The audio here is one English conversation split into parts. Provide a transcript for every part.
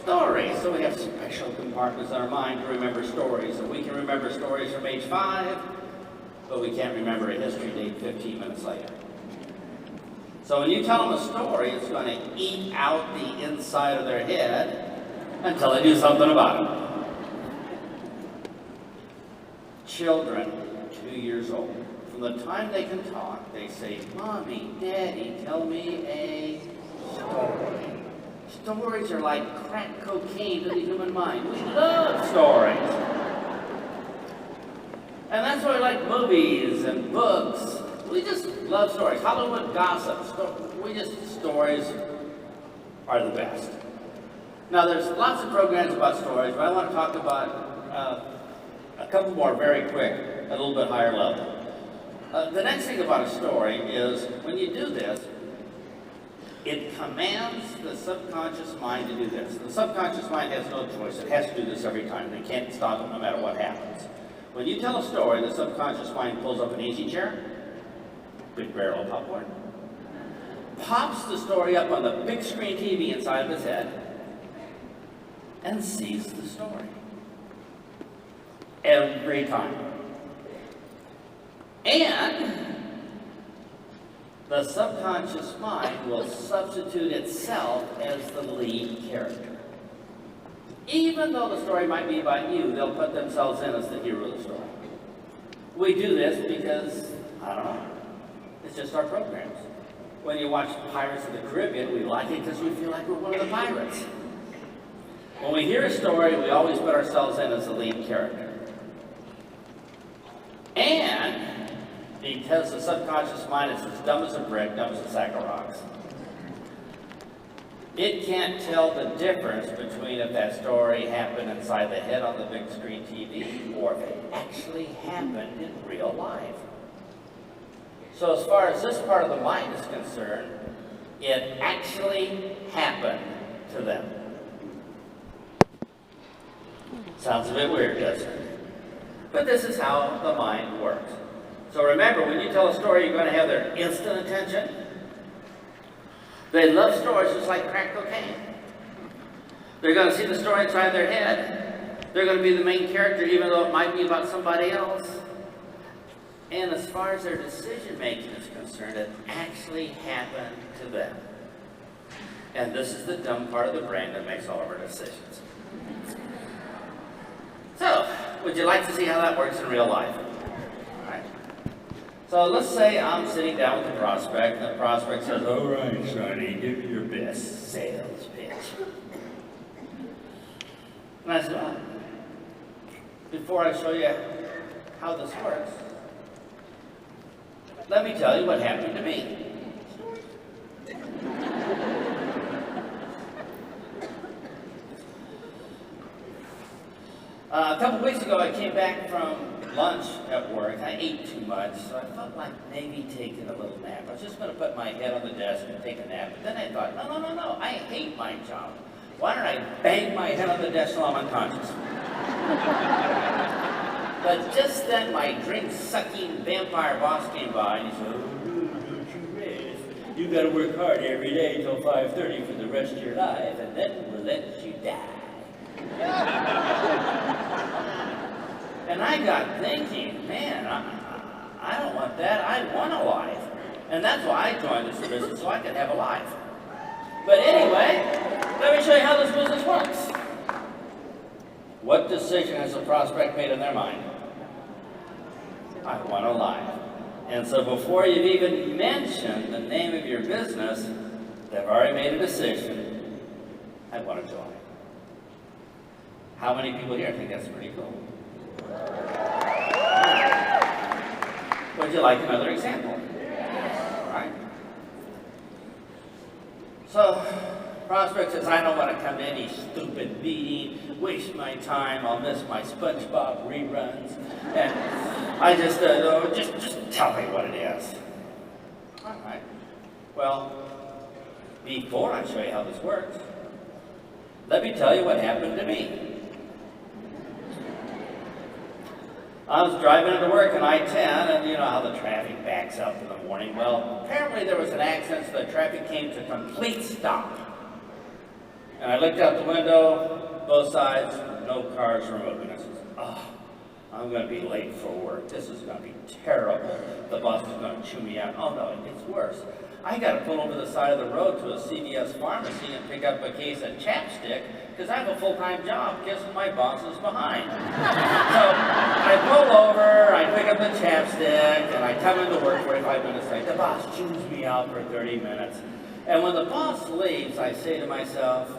Stories. So we have special compartments in our mind to remember stories. So we can remember stories from age 5, but we can't remember a history date 15 minutes later. So when you tell them a story, it's going to eat out the inside of their head until they do something about it. Children, 2 years old, from the time they can talk, they say, "Mommy, Daddy, tell me a story." Stories are like crack cocaine to the human mind. We love stories. And that's why we like movies and books. We just love stories. Hollywood gossip. Stories are the best. Now, there's lots of programs about stories, but I want to talk about a couple more very quick, at a little bit higher level. The next thing about a story is when you do this, it commands the subconscious mind to do this. The subconscious mind has no choice. It has to do this every time. They can't stop it no matter what happens. When you tell a story, the subconscious mind pulls up an easy chair, big barrel of popcorn, pops the story up on the big screen TV inside of his head, and sees the story. Every time. And the subconscious mind will substitute itself as the lead character. Even though the story might be about you, they'll put themselves in as the hero of the story. We do this because, I don't know, it's just our programs. When you watch Pirates of the Caribbean, we like it because we feel like we're one of the pirates. When we hear a story, we always put ourselves in as the lead character. And because the subconscious mind is as dumb as a brick, dumb as a sack of rocks, it can't tell the difference between if that story happened inside the head on the big screen TV or if it actually happened in real life. So as far as this part of the mind is concerned, it actually happened to them. Sounds a bit weird, doesn't it? But this is how the mind works. So remember, when you tell a story, you're going to have their instant attention. They love stories just like crack cocaine. They're going to see the story inside their head. They're going to be the main character, even though it might be about somebody else. And as far as their decision making is concerned, it actually happened to them. And this is the dumb part of the brain that makes all of our decisions. So, would you like to see how that works in real life? All right. So let's say I'm sitting down with the prospect, and the prospect says, "All right, Sonny, give me your best sales pitch." And I said, "Well, before I show you how this works, let me tell you what happened to me." A couple weeks ago, I came back from lunch at work. I ate too much, so I felt like maybe taking a little nap. I was just going to put my head on the desk and take a nap, but then I thought, no, I hate my job. Why don't I bang my head on the desk till I'm unconscious? But just then, my drink-sucking vampire boss came by, and he said, "Oh, don't you rest. You got to work hard every day till 5:30 for the rest of your life, and then we'll let you die." And I got thinking, man, I don't want that. I want a life. And that's why I joined this business, so I could have a life. But anyway, let me show you how this business works. What decision has the prospect made in their mind? I want a life. And so before you've even mentioned the name of your business, they've already made a decision. I want to join. How many people here think that's pretty cool? Would you like another example? All right. So, prospect says, "I don't want to come to any stupid meeting, waste my time, I'll miss my SpongeBob reruns, and I just tell me what it is." All right. Well, before I show you how this works, let me tell you what happened to me. I was driving into work on I-10, and you know how the traffic backs up in the morning. Well, apparently there was an accident, so the traffic came to a complete stop. And I looked out the window, both sides, no cars were moving. I said, oh, I'm going to be late for work. This is going to be terrible. The boss is going to chew me out. Oh no, it gets worse. I got to pull over the side of the road to a CVS pharmacy and pick up a case of chapstick because I have a full-time job kissing my boss is behind. So I pull over, I pick up the chapstick, and I come into work 45 minutes late. The boss chews me out for 30 minutes. And when the boss leaves, I say to myself,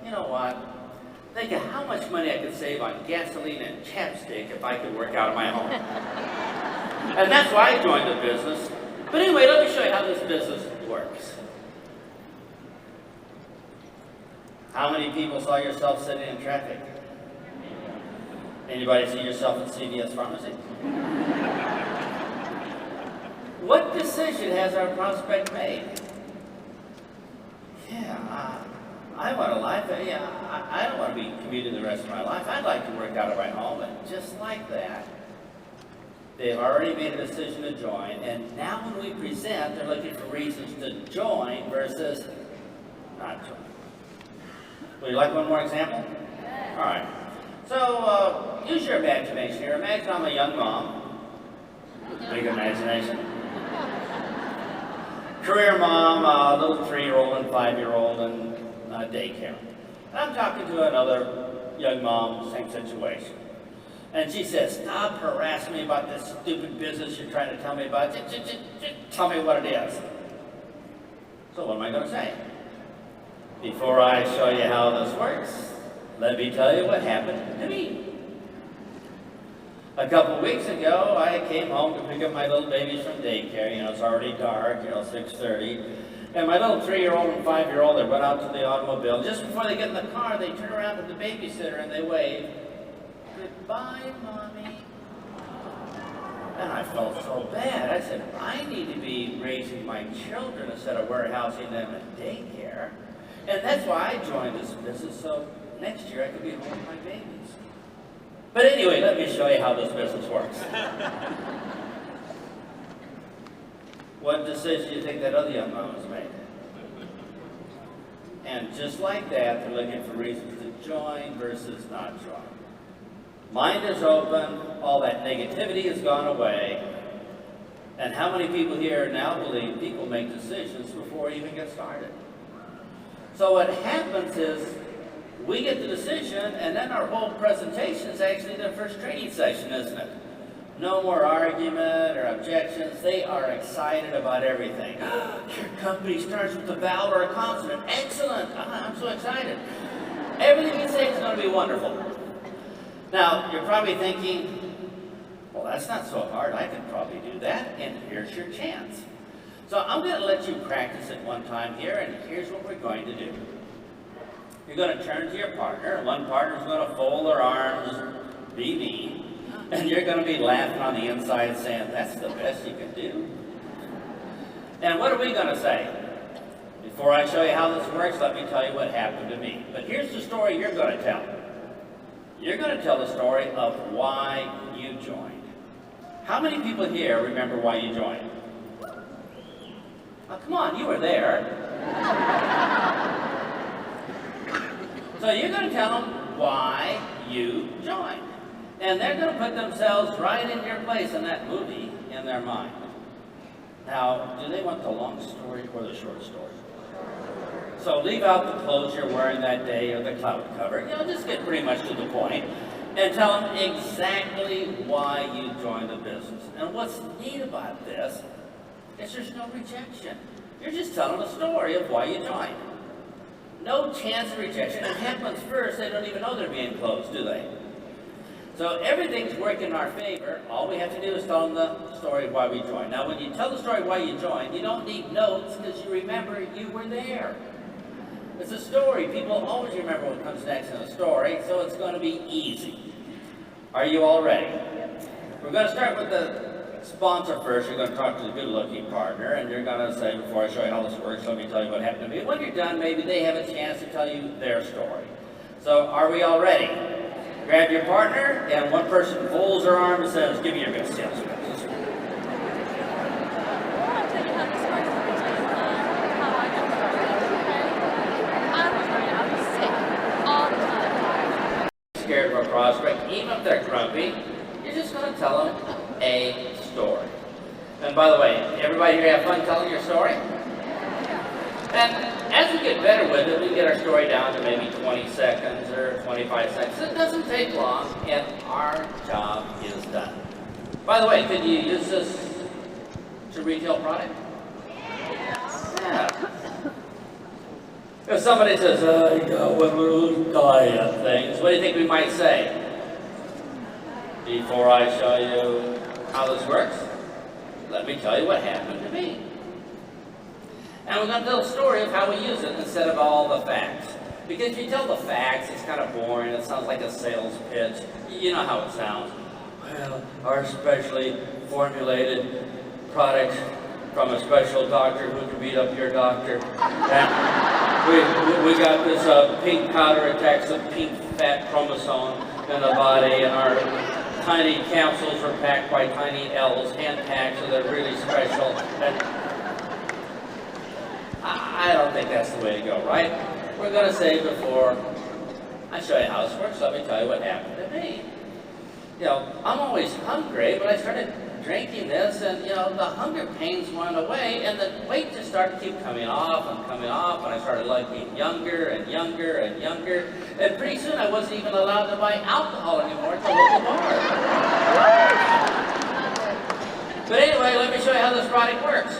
you know what? Think of how much money I could save on gasoline and chapstick if I could work out of my home. And that's why I joined the business. But anyway, let me show you how this business works. How many people saw yourself sitting in traffic? Anybody see yourself at CVS Pharmacy? What decision has our prospect made? Yeah, I want a life. Yeah, I don't want to be commuting the rest of my life. I'd like to work out of my home. And just like that, they've already made a decision to join. And now when we present, they're looking for reasons to join versus not join. Would you like one more example? All right. So use your imagination here. Imagine I'm a young mom. Big imagination. Career mom, a little 3-year-old and 5-year-old and daycare. And I'm talking to another young mom, same situation. And she says, stop harassing me about this stupid business you're trying to tell me about. Just tell me what it is. So what am I going to say? Before I show you how this works, let me tell you what happened to me. A couple weeks ago, I came home to pick up my little babies from daycare. You know, it's already dark, 6:30. And my little 3-year-old and 5-year-old, they went out to the automobile. Just before they get in the car, they turn around to the babysitter and they wave, "Goodbye, Mommy." And I felt so bad. I said, I need to be raising my children instead of warehousing them in daycare. And that's why I joined this business, so next year I could be home with my babies. But anyway, let me show you how this business works. What decision do you think that other young mom has made? And just like that, they're looking for reasons to join versus not join. Mind is open, all that negativity has gone away. And how many people here now believe people make decisions before we even get started? So what happens is, we get the decision, and then our whole presentation is actually their first training session, isn't it? No more argument or objections. They are excited about everything. Your company starts with a vowel or a consonant. Excellent. I'm so excited. Everything you say is going to be wonderful. Now, you're probably thinking, well, that's not so hard. I can probably do that, and here's your chance. So I'm going to let you practice it one time here, and here's what we're going to do. You're going to turn to your partner. One partner's going to fold their arms, be mean, and you're going to be laughing on the inside saying, that's the best you can do. And what are we going to say? Before I show you how this works, let me tell you what happened to me. But here's the story you're going to tell. You're going to tell the story of why you joined. How many people here remember why you joined? Oh, come on, you were there. So you're going to tell them why you joined. And they're going to put themselves right in your place in that movie in their mind. Now, do they want the long story or the short story? So leave out the clothes you're wearing that day or the cloud cover. You know, just get pretty much to the point and tell them exactly why you joined the business. And what's neat about this is there's no rejection. You're just telling a story of why you joined. No chance of rejection. It happens first. They don't even know they're being closed, do they? So everything's working in our favor. All we have to do is tell them the story of why we joined. Now, when you tell the story of why you joined, you don't need notes because you remember you were there. It's a story. People always remember what comes next in a story, so it's going to be easy. Are you all ready? We're going to start with the sponsor first. You're going to talk to the good-looking partner, and you're going to say, before I show you how this works, let me tell you what happened to me. When you're done, maybe they have a chance to tell you their story. So, are we all ready? Grab your partner, and one person folds their arm and says, give me your best sales pitch. prospect, even if they're grumpy, you're just going to tell them a story. And by the way, everybody here have fun telling your story? And as we get better with it, we can get our story down to maybe 20 seconds or 25 seconds. It doesn't take long, and our job is done. By the way, could you use this to retail product? Yeah. If somebody says, I got one of those diet things, what do you think we might say? Before I show you how this works, let me tell you what happened to me. And we're going to tell a story of how we use it instead of all the facts. Because if you tell the facts, it's kind of boring. It sounds like a sales pitch. You know how it sounds. Well, our specially formulated product from a special doctor who can beat up your doctor. And we got this pink powder attacks the pink fat chromosome in the body, and our tiny capsules are packed by tiny L's, hand-packed, so they're really special. And I don't think that's the way to go, right? We're going to say before I show you how this works, let me tell you what happened to me. You know, I'm always hungry, but I started drinking this, and, you know, the hunger pains went away, and the weight just started to keep coming off, and I started looking younger and younger and younger, and pretty soon I wasn't even allowed to buy alcohol anymore at the local bar. But anyway, let me show you how this product works.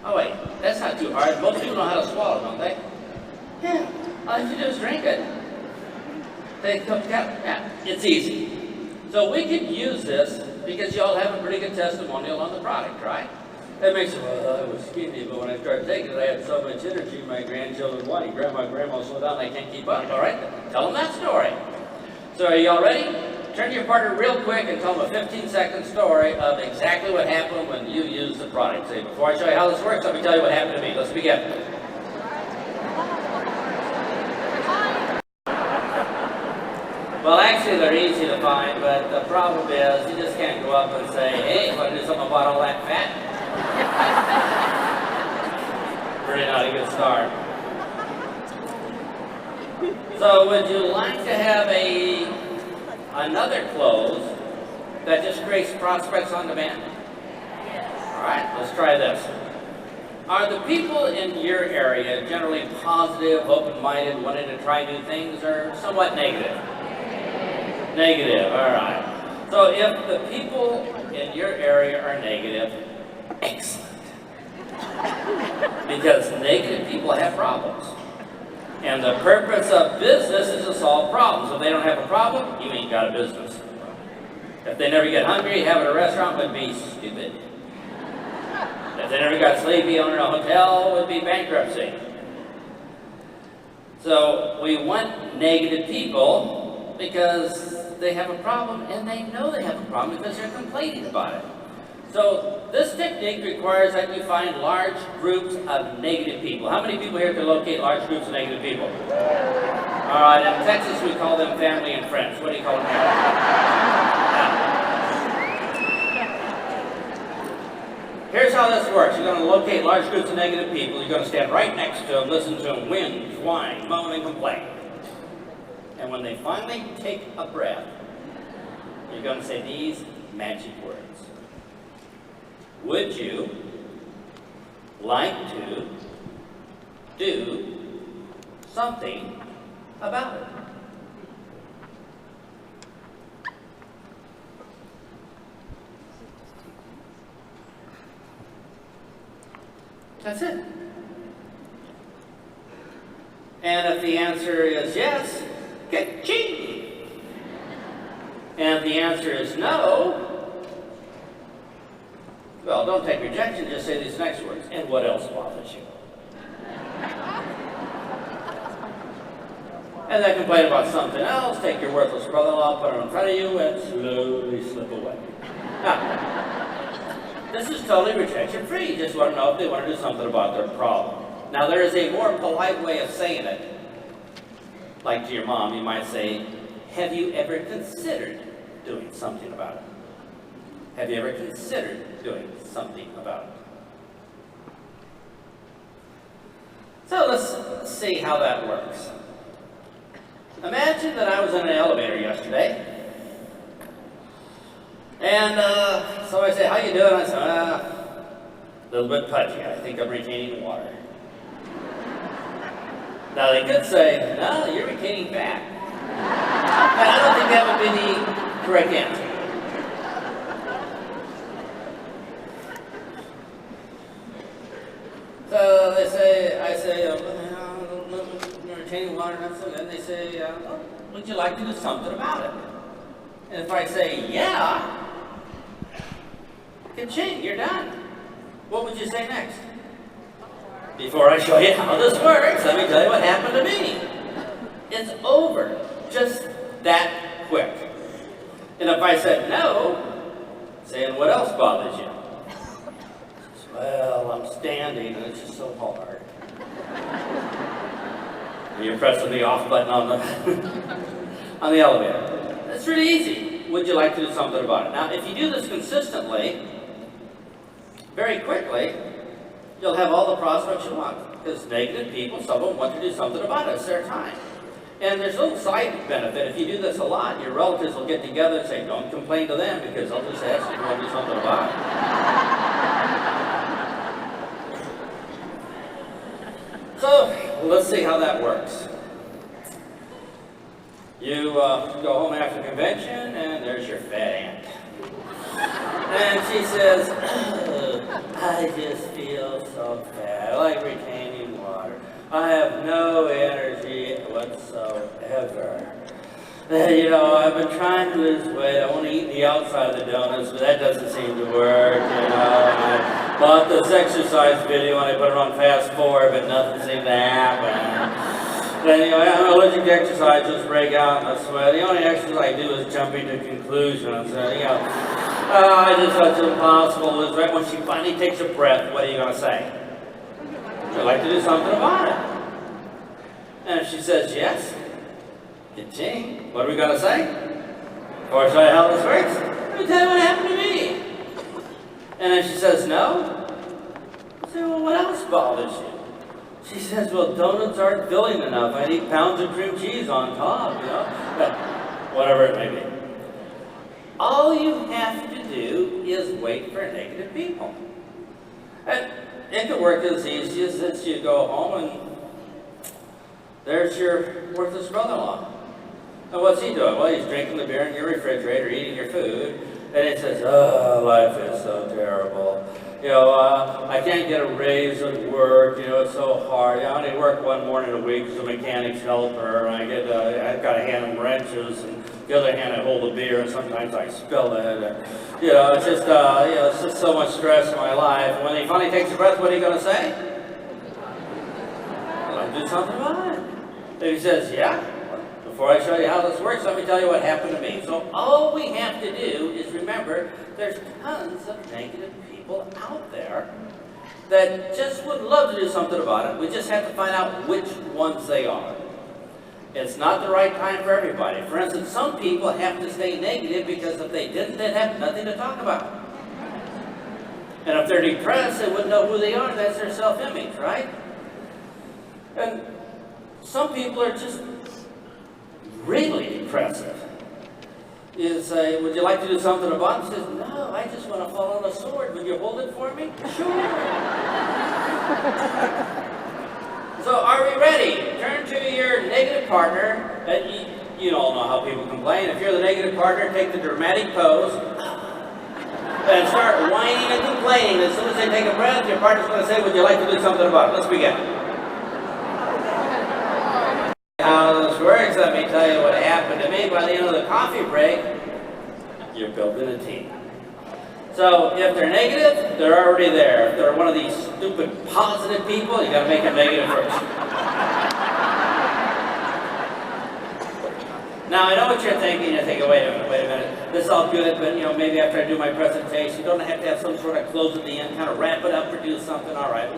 Oh wait, that's not too hard. Most people know how to swallow, don't they? Yeah, all you have to do is drink it. Yeah, it's easy. So we can use this because you all have a pretty good testimonial on the product, right? That makes it, well, I was skinny, but when I started taking it, I had so much energy, my grandchildren whine, grandma slow down, I can't keep up. All right, tell them that story. So are you all ready? Turn to your partner real quick and tell them a 15-second story of exactly what happened when you used the product. Say, before I show you how this works, let me tell you what happened to me. Let's begin. Well, actually, they're easy to find, but the problem is you just can't go up and say, hey, want to do something about all that fat? Pretty not a good start. So would you like to have another close that just creates prospects on demand? All right, let's try this. Are the people in your area generally positive, open-minded, wanting to try new things, or somewhat negative? Negative, all right. So if the people in your area are negative, excellent. Because negative people have problems. And the purpose of business is to solve problems. If they don't have a problem, you ain't got a business. If they never get hungry, having a restaurant would be stupid. If they never got sleepy, owning a hotel would be bankruptcy. So we want negative people because they have a problem, and they know they have a problem because they're complaining about it. So this technique requires that you find large groups of negative people. How many people here can locate large groups of negative people? All right, in Texas we call them family and friends. What do you call them here? Here's how this works. You're going to locate large groups of negative people. You're going to stand right next to them, listen to them whinge, whine, moan, and complain. And when they finally take a breath, you're going to say these magic words. Would you like to do something about it? That's it. And if the answer is yes, ka-ching! And if the answer is no, well, don't take rejection, just say these next words. And what else bothers you? And then complain about something else, take your worthless brother-in-law, put him in front of you, and slowly slip away. Now, this is totally rejection-free. You just want to know if they want to do something about their problem. Now, there is a more polite way of saying it. Like to your mom, you might say, have you ever considered doing something about it? Have you ever considered doing something about it? So let's see how that works. Imagine that I was in an elevator yesterday, and so I say, "How you doing?" I say, "A little bit pudgy. I think I'm retaining water." Now they could say, "No, you're retaining fat," and I don't think that would be the correct answer. So they say, I say, retaining water, and then they say, well, would you like to do something about it? And if I say, yeah, ka-ching, you're done. What would you say next? Before I show you how this works, let me tell you what happened to me. It's over, just that quick. And if I said no, saying what else bothers you? Well, I'm standing and it's just so hard. You're pressing the off button on the elevator. It's really easy. Would you like to do something about it? Now, if you do this consistently, very quickly, you'll have all the prospects you want. Because negative people, some of them want to do something about it. It's their time. And there's a little side benefit. If you do this a lot, your relatives will get together and say, don't complain to them because they'll just ask you to do something about it. So, let's see how that works. You go home after convention, and there's your fat aunt. And she says, oh, I just feel so fat. I like retaining water. I have no energy whatsoever. You know, I've been trying to lose weight. I want to eat the outside of the donuts, but that doesn't seem to work, you know. And I bought this exercise video and I put it on fast forward, but nothing seemed to happen. Then, you know, I'm allergic to exercise, just break out in a sweat. The only exercise I do is jumping to conclusions. You know, I just thought it's impossible to lose weight. When she finally takes a breath, what are you going to say? I'd like to do something about it. And if she says yes, ka-ching, what are we going to say? Before I show you how this works, let me tell you what happened to me. And if she says no, I say, well, what else bothers you? She says, well, donuts aren't filling enough. I need pounds of cream cheese on top, you know? But whatever it may be. All you have to do is wait for negative people. And it could work as easy as this. You go home and there's your worthless brother-in-law. And what's he doing? Well, he's drinking the beer in your refrigerator, eating your food, and he says, oh, life is so terrible. You know, I can't get a raise at work, you know, it's so hard. I only work one morning a week as a mechanic's helper, and I've got to hand him wrenches, and the other hand I hold the beer, and sometimes I spill it. And, you know, it's just, it's just so much stress in my life. And when he finally takes a breath, what are you going to say? Well, I'll do something about it. If he says, yeah, before I show you how this works, let me tell you what happened to me. So all we have to do is remember there's tons of negative people out there that just would love to do something about it. We just have to find out which ones they are. It's not the right time for everybody. For instance, some people have to stay negative because if they didn't, they'd have nothing to talk about. And if they're depressed, they wouldn't know who they are. That's their self-image, right? And some people are just really depressive. You say, would you like to do something about it? He says, no, I just want to fall on a sword. Would you hold it for me? Sure. So are we ready? Turn to your negative partner. You all know how people complain. If you're the negative partner, take the dramatic pose and start whining and complaining. As soon as they take a breath, your partner's going to say, would you like to do something about it? Let's begin. How this works, let me tell you what happened to me. By the end of the coffee break, you're building a team. So if they're negative, they're already there. If they're one of these stupid positive people, you got to make them negative first. Now I know what you're thinking. You're thinking, wait a minute. This is all good, but you know, maybe after I do my presentation, don't I have to have some sort of close at the end, kind of wrap it up or do something? All right,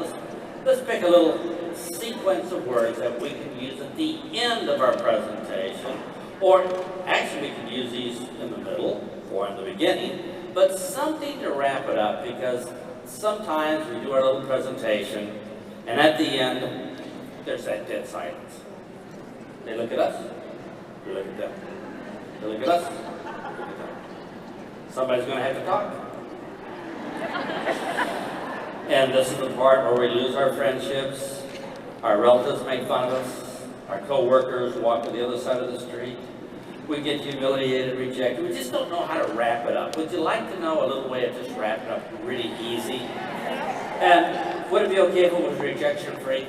let's pick a little sequence of words that we can use at the end of our presentation, or actually we can use these in the middle or in the beginning, but something to wrap it up, because sometimes we do our little presentation and at the end there's that dead silence. They look at us You look at them. You look at us. You look at them. Somebody's going to have to talk. And this is the part where we lose our friendships, our relatives make fun of us, our co-workers walk to the other side of the street, we get humiliated, rejected. We just don't know how to wrap it up. Would you like to know a little way of just wrapping it up really easy? And would it be okay if it was rejection-free?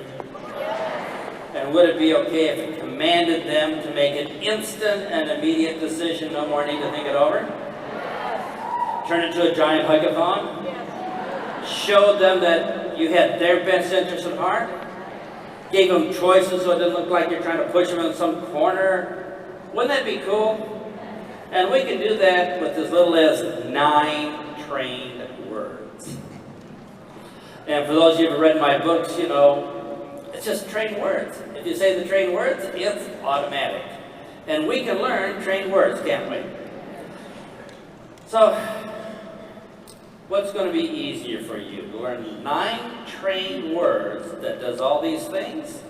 And would it be okay if it commanded them to make an instant and immediate decision, no more need to think it over? Turn it to a giant hug-a-thon? Showed them that you had their best interests at heart? Gave them choices so it didn't look like you're trying to push them in some corner? Wouldn't that be cool? And we can do that with as little as 9 trained words. And for those of you who have read my books, you know, it's just trained words. If you say the trained words, it's automatic. And we can learn trained words, can't we? So, what's going to be easier for you? To learn 9 trained words that does all these things?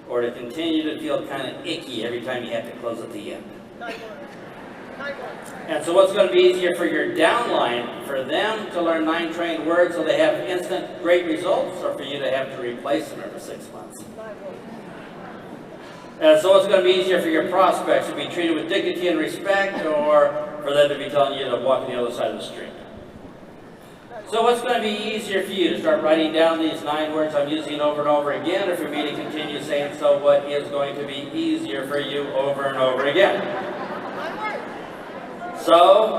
Or to continue to feel kind of icky every time you have to close at the end? 9 words. 9 words. And so what's going to be easier for your downline? For them to learn 9 trained words so they have instant great results? Or for you to have to replace them every 6 months? 9 words. And so what's going to be easier for your prospects? To be treated with dignity and respect? Or for them to be telling you to walk on the other side of the street? So what's going to be easier for you, to start writing down these 9 words I'm using over and over again, or for me to continue saying, so what is going to be easier for you over and over again? So,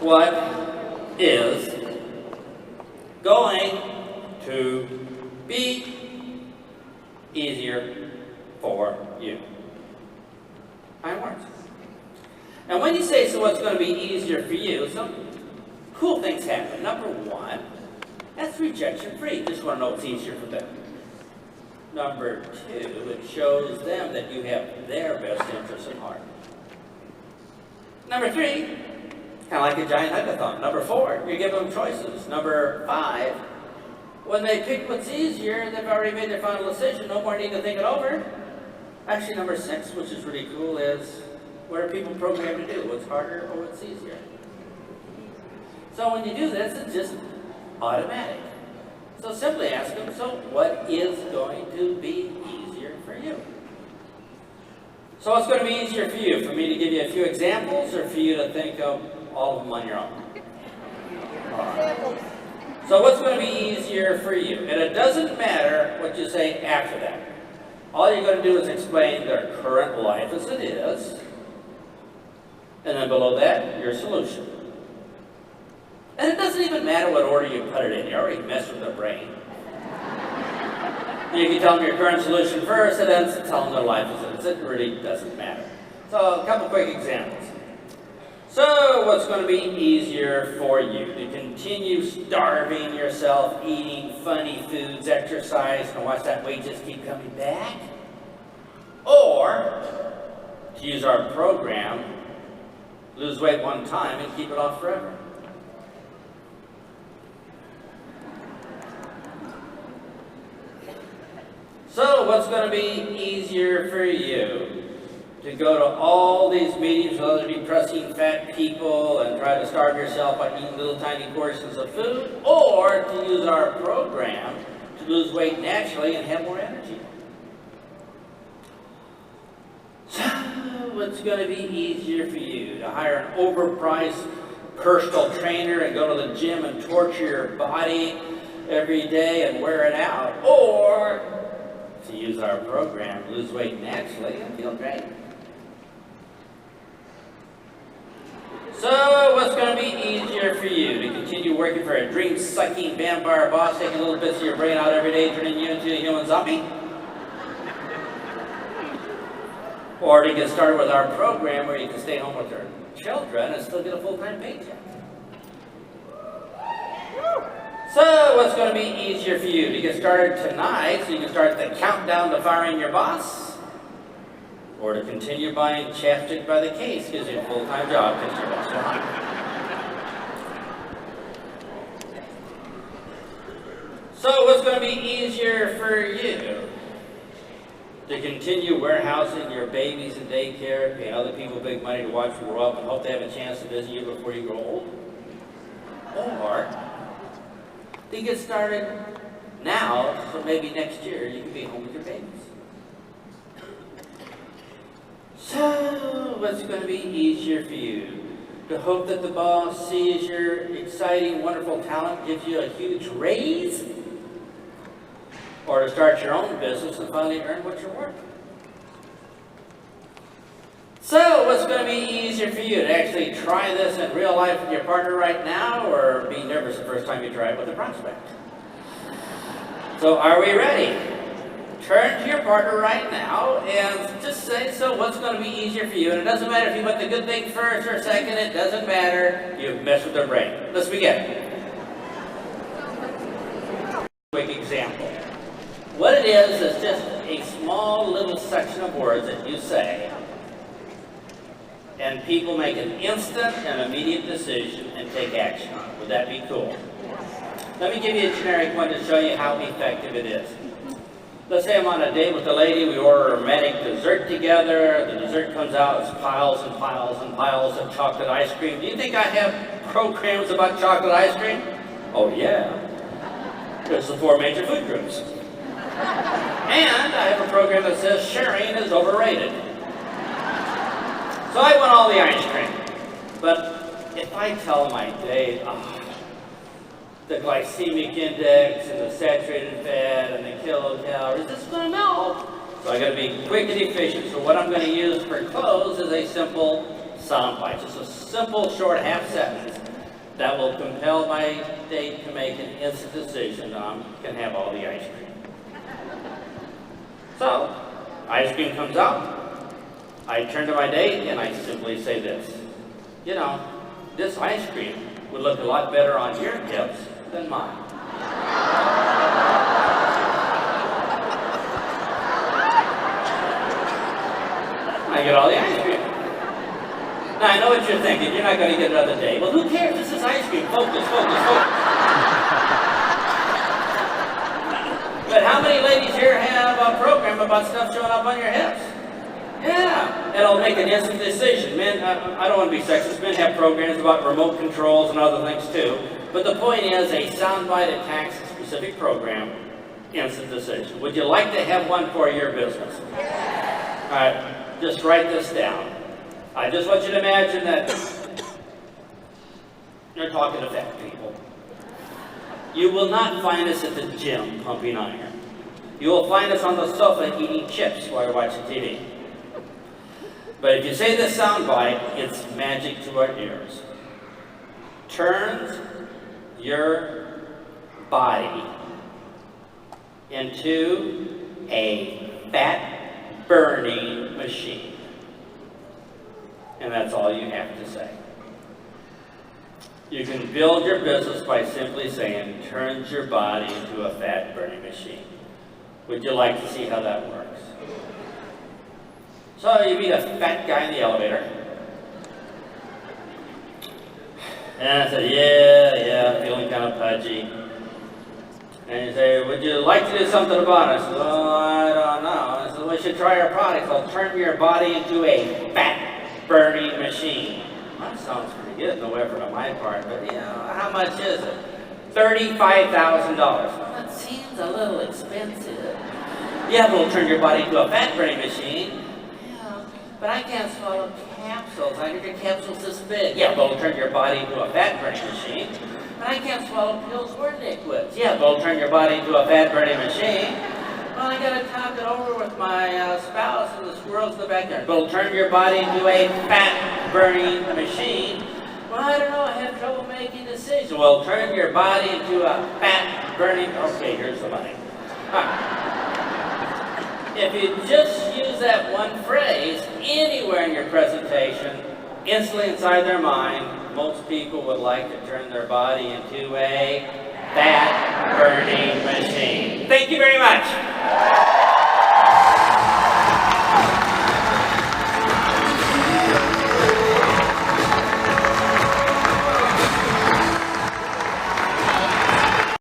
what is going to be easier for you? 9 words. And when you say, so what's going to be easier for you, some cool things happen. Number 1, that's rejection-free. Just want to know what's easier for them. Number 2, it shows them that you have their best interests at heart. Number 3, kind of like a giant hackathon. Number 4, you give them choices. Number 5, when they pick what's easier, they've already made their final decision. No more need to think it over. Actually, number 6, which is really cool, is what are people programmed to do? What's harder or what's easier? So when you do this, it's just automatic. So simply ask them, so what is going to be easier for you? So what's going to be easier for you? For me to give you a few examples, or for you to think of all of them on your own? So what's going to be easier for you? And it doesn't matter what you say after that. All you're going to do is explain their current life as it is, and then below that, your solution. And it doesn't even matter what order you put it in. You already messed with their brain. You can tell them your current solution first, and then tell them their life as it is. It really doesn't matter. So, a couple quick examples. So, what's going to be easier for you? To continue starving yourself, eating funny foods, exercise, and watch that weight just keep coming back? Or, to use our program, lose weight one time and keep it off forever? So what's going to be easier for you? To go to all these meetings with other depressing fat people and try to starve yourself by eating little tiny portions of food? Or to use our program to lose weight naturally and have more energy? So what's going to be easier for you? To hire an overpriced personal trainer and go to the gym and torture your body every day and wear it out? Or to use our program, lose weight naturally and feel great? So, what's going to be easier for you? To continue working for a dream-sucking vampire boss, taking little bits of your brain out every day, turning you into a human zombie? Or to get started with our program where you can stay home with your children and still get a full-time paycheck? So, what's going to be easier for you? To get started tonight so you can start the countdown to firing your boss? Or to continue buying chapstick by the case because you have a full-time job because your boss will hire? So, what's going to be easier for you? To continue warehousing your babies in daycare, paying other people big money to watch you grow up and hope they have a chance to visit you before you grow old? Or to get started now, so maybe next year you can be home with your babies. So, what's going to be easier for you? To hope that the boss sees your exciting, wonderful talent, gives you a huge raise? Or to start your own business and finally earn what you're worth? So, what's going to be easier for you? To actually try this in real life with your partner right now, or be nervous the first time you try it with a prospect? So, are we ready? Turn to your partner right now and just say, so what's going to be easier for you? And it doesn't matter if you put the good thing first or second, it doesn't matter. You've messed with their brain. Let's begin. Quick example. What it is just a small little section of words that you say, and people make an instant and immediate decision and take action on it. Would that be cool? Let me give you a generic one to show you how effective it is. Let's say I'm on a date with a lady, we order a romantic dessert together, the dessert comes out, it's piles and piles and piles of chocolate ice cream. Do you think I have programs about chocolate ice cream? Oh yeah. There's the 4 major food groups. And I have a program that says sharing is overrated. So I want all the ice cream. But if I tell my date, the glycemic index and the saturated fat and the kilocalories, it's going to melt. So I got to be quick and efficient. So what I'm going to use for close is a simple soundbite, just a simple short half sentence that will compel my date to make an instant decision on can have all the ice cream. So ice cream comes out. I turn to my date and I simply say this. You know, this ice cream would look a lot better on your hips than mine. I get all the ice cream. Now I know what you're thinking. You're not going to get another day. Well, who cares? This is ice cream. Focus, focus, focus. But how many ladies here have a program about stuff showing up on your hips? Yeah, it'll make an instant decision. Men, I don't want to be sexist. Men have programs about remote controls and other things too. But the point is, a soundbite attacks a specific program, instant decision. Would you like to have one for your business? All right, just write this down. I just want you to imagine that you're talking to fat people. You will not find us at the gym pumping iron. You will find us on the sofa eating chips while you're watching TV. But if you say this soundbite, it's magic to our ears. Turns your body into a fat-burning machine. And that's all you have to say. You can build your business by simply saying, turns your body into a fat-burning machine. Would you like to see how that works? So you meet a fat guy in the elevator. And I said, yeah, feeling kind of pudgy. And you say, would you like to do something about it? I said, well, I don't know. I said, well, we should try our product. It'll turn your body into a fat-burning machine. Well, that sounds pretty good, no effort on my part, but you know, how much is it? $35,000. Well, that seems a little expensive. Yeah, but it'll turn your body into a fat-burning machine. But I can't swallow capsules. I get capsules this big. Yeah, but it'll turn your body into a fat-burning machine. But I can't swallow pills or liquids. Yeah, but it'll turn your body into a fat-burning machine. Well, I gotta talk it over with my spouse and the squirrels in the backyard. But it'll turn your body into a fat-burning machine. Well, I don't know. I have trouble making decisions. Well, turn your body into a fat-burning... Okay, here's the money. If you just use that one phrase anywhere in your presentation, instantly inside their mind, most people would like to turn their body into a fat-burning machine. Thank you very much.